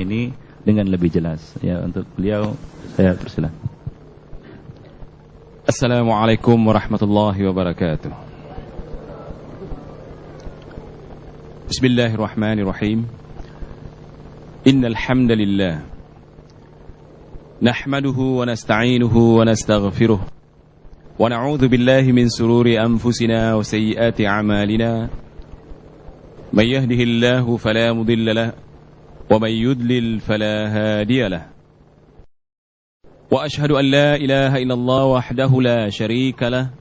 ini dengan lebih jelas. Ya, untuk beliau saya persilakan. Assalamualaikum warahmatullahi wabarakatuh. Bismillahirrahmanirrahim. Innal hamdalillah nahmaduhu wa nasta'inuhu wa nastaghfiruh wa na'udzu billahi min sururi anfusina wa sayyiati a'malina. May yahdihillahu fala mudilla lahu wa may yudlil fala hadiya lahu. Wa ashhadu an la ilaha illallah wahdahu la syarika lah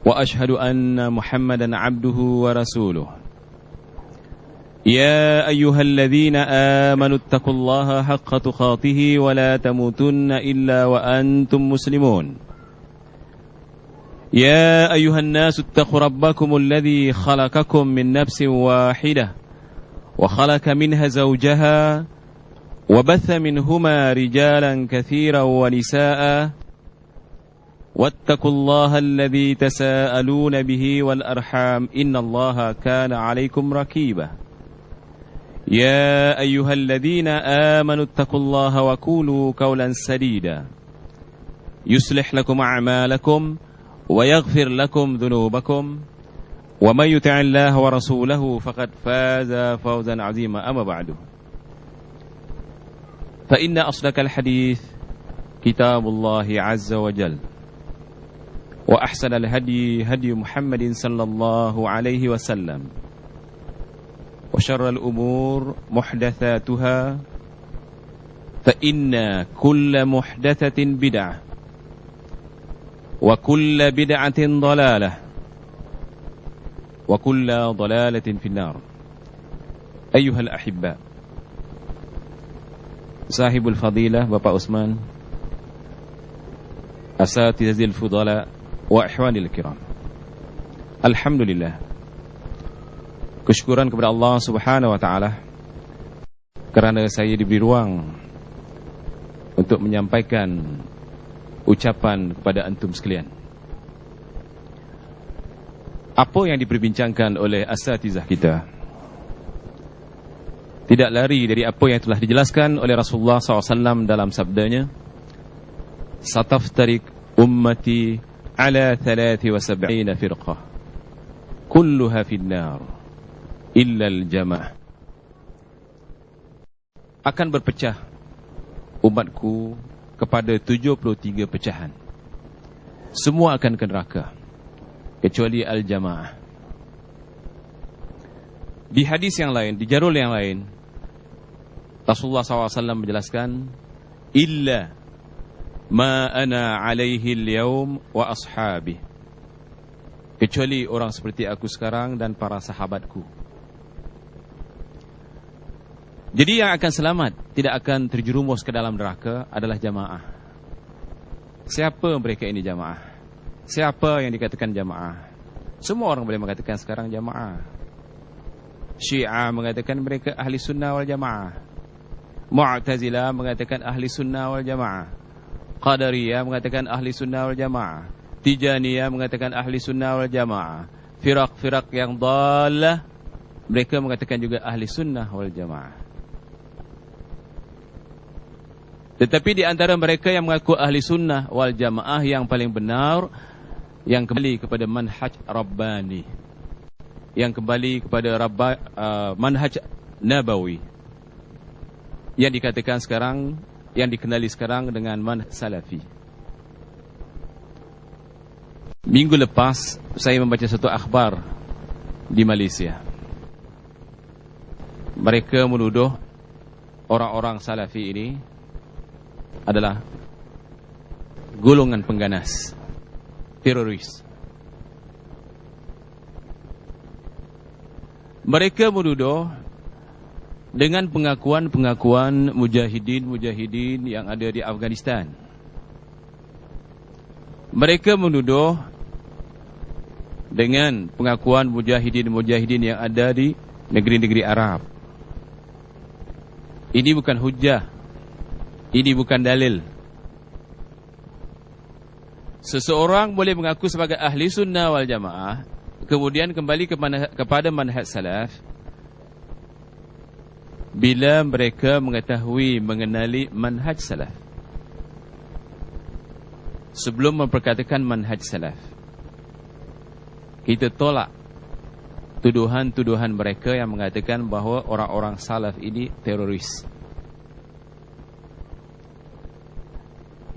wa ashhadu anna Muhammadan 'abduhu wa rasuluh. Ya ayyuhalladzina amanu taqullaha haqqa tuqatih wa la tamutunna illa wa antum muslimun. Ya ayyuhan nasu ittaqu rabbakumul ladzi khalaqakum min nafsin wahidah wa khalaqa minha zawjaha وبث منهما رجالا كثيرا ونساء واتقوا الله الذي تساءلون به والأرحام إن الله كان عليكم رقيبا يا أيها الذين آمنوا اتقوا الله وقولوا قولا سديدا يصلح لكم أعمالكم ويغفر لكم ذنوبكم ومن يطع الله ورسوله فقد فاز فوزا عظيما أما بعد فإن أصدق الحديث كتاب الله عز وجل وأحسن الهدي هدي محمد صلى الله عليه وسلم وشر الأمور محدثاتها فإن كل محدثة بدعة وكل بدعة ضلالة وكل ضلالة في النار. أيها الأحباء, Sahibul Fadilah Bapak Usman, Asatizil Fudala wa Ikhwanil Kiram, alhamdulillah, kesyukuran kepada Allah Subhanahu wa ta'ala kerana saya diberi ruang untuk menyampaikan ucapan kepada antum sekalian. Apa yang diperbincangkan oleh asatizah kita tidak lari dari apa yang telah dijelaskan oleh Rasulullah SAW dalam sabdanya, Sataftarik ummati ala 73 firqah kulluha finnar illa al-jama'ah. Akan berpecah umatku kepada 73 pecahan, semua akan ke neraka kecuali al-jama'ah. Di hadis yang lain, di jarul yang lain, Rasulullah SAW menjelaskan, illa ma ana alaihi al-yawm wa ashabi, kecuali orang seperti aku sekarang dan para sahabatku. Jadi yang akan selamat, tidak akan terjerumus ke dalam neraka adalah jamaah. Siapa mereka ini jamaah? Siapa yang dikatakan jamaah? Semua orang boleh mengatakan sekarang jamaah. Syiah mengatakan mereka ahli sunnah wal jamaah. Mu'tazilah mengatakan ahli sunnah wal jamaah. Qadariyah mengatakan ahli sunnah wal jamaah. Tijaniyah mengatakan ahli sunnah wal jamaah. Firaq-firaq yang dhalah, mereka mengatakan juga ahli sunnah wal jamaah. Tetapi di antara mereka yang mengaku ahli sunnah wal jamaah yang paling benar, yang kembali kepada manhaj Rabbani, yang kembali kepada manhaj Nabawi, yang dikatakan sekarang, yang dikenali sekarang dengan manhaj Salafi. Minggu lepas saya membaca satu akhbar di Malaysia. Mereka menuduh orang-orang Salafi ini adalah golongan pengganas, teroris. Mereka menuduh dengan pengakuan-pengakuan mujahidin yang ada di Afghanistan. Mereka menuduh dengan pengakuan mujahidin yang ada di negeri-negeri Arab. Ini bukan hujjah, ini bukan dalil. Seseorang boleh mengaku sebagai ahli sunnah wal jamaah, kemudian kembali kepada manhaj salaf, bila mereka mengetahui, mengenali manhaj salaf. Sebelum memperkatakan manhaj salaf, kita tolak tuduhan-tuduhan mereka yang mengatakan bahawa orang-orang salaf ini teroris.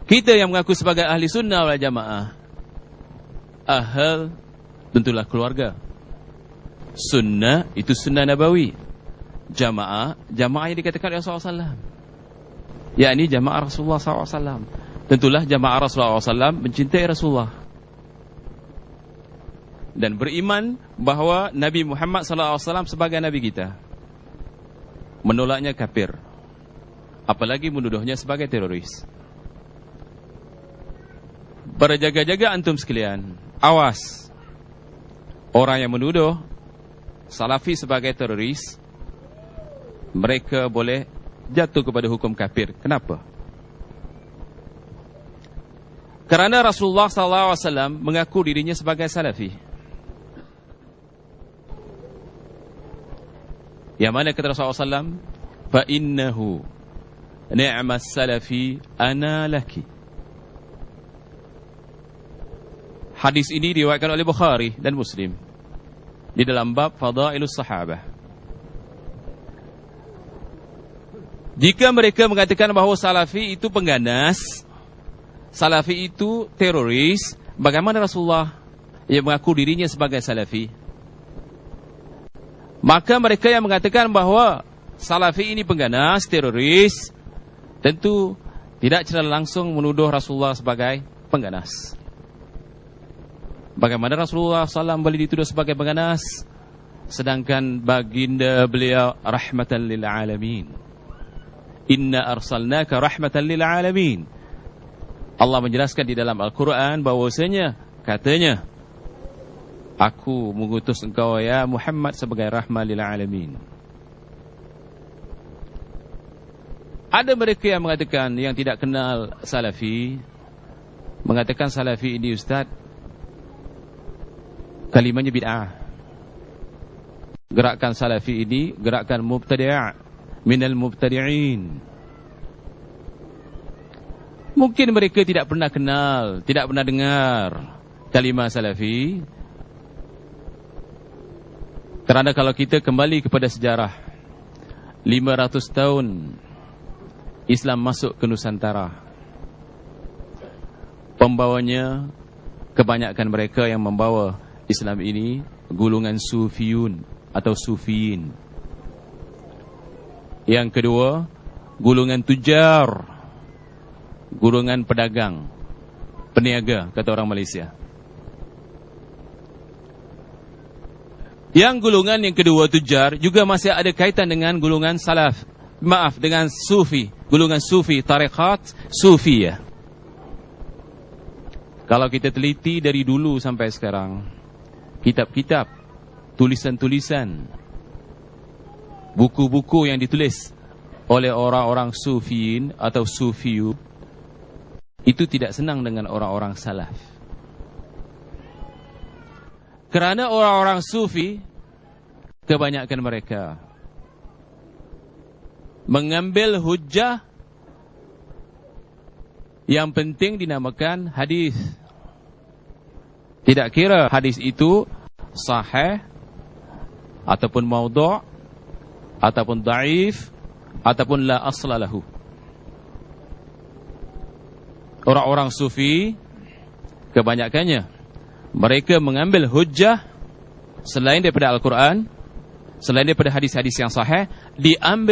Kita yang mengaku sebagai ahli sunnah wal jamaah, ahl tentulah keluarga. Sunnah itu sunnah nabawi. Jamaah yang dikatakan oleh Rasulullah SAW, yakni jamaah Rasulullah SAW. Tentulah jamaah Rasulullah SAW mencintai Rasulullah dan beriman bahawa Nabi Muhammad SAW sebagai Nabi kita. Menolaknya kafir, apalagi menuduhnya sebagai teroris. Berjaga-jaga antum sekalian, awas orang yang menuduh Salafi sebagai teroris, mereka boleh jatuh kepada hukum kafir. Kenapa? Kerana Rasulullah SAW mengaku dirinya sebagai Salafi. Yang mana kata Rasulullah SAW, fa innahu ni'mas salafi ana laki. Hadis ini diriwayatkan oleh Bukhari dan Muslim di dalam bab Fadailus Sahabah. Jika mereka mengatakan bahawa Salafi itu pengganas, Salafi itu teroris, bagaimana Rasulullah yang mengaku dirinya sebagai Salafi? Maka mereka yang mengatakan bahawa Salafi ini pengganas, teroris, tentu tidak secara langsung menuduh Rasulullah sebagai pengganas. Bagaimana Rasulullah SAW boleh dituduh sebagai pengganas, sedangkan baginda beliau rahmatan lil alamin. Inna arsalnaka rahmatan lil alamin. Allah menjelaskan di dalam Al-Quran bahwasanya, katanya, aku mengutus engkau ya Muhammad sebagai rahmah lil alamin. Ada mereka yang mengatakan, yang tidak kenal Salafi, mengatakan Salafi ini Ustaz, kalimahnya bid'ah. Gerakan Salafi ini gerakan mubtadi', minal mubtadi'in. Mungkin mereka tidak pernah kenal, tidak pernah dengar kalimah Salafi. Kerana kalau kita kembali kepada sejarah 500 tahun Islam masuk ke Nusantara, pembawanya, kebanyakan mereka yang membawa Islam ini golongan Sufiyun atau Sufiyin. Yang kedua, golongan tujar, golongan pedagang, peniaga, kata orang Malaysia. Yang golongan yang kedua, tujar, juga masih ada kaitan dengan golongan salaf. Maaf, dengan sufi, golongan sufi, tarekat sufiyah. Kalau kita teliti dari dulu sampai sekarang, kitab-kitab, tulisan-tulisan, buku-buku yang ditulis oleh orang-orang sufiin atau sufiyu, itu tidak senang dengan orang-orang salaf. Kerana orang-orang sufi, kebanyakan mereka mengambil hujjah yang penting dinamakan hadis. Tidak kira hadis itu sahih ataupun maudhu' ataupun dhaif ataupun la asla lahu. Orang-orang sufi kebanyakannya mereka mengambil hujjah selain daripada Al-Quran, selain daripada hadis-hadis yang sahih, diambil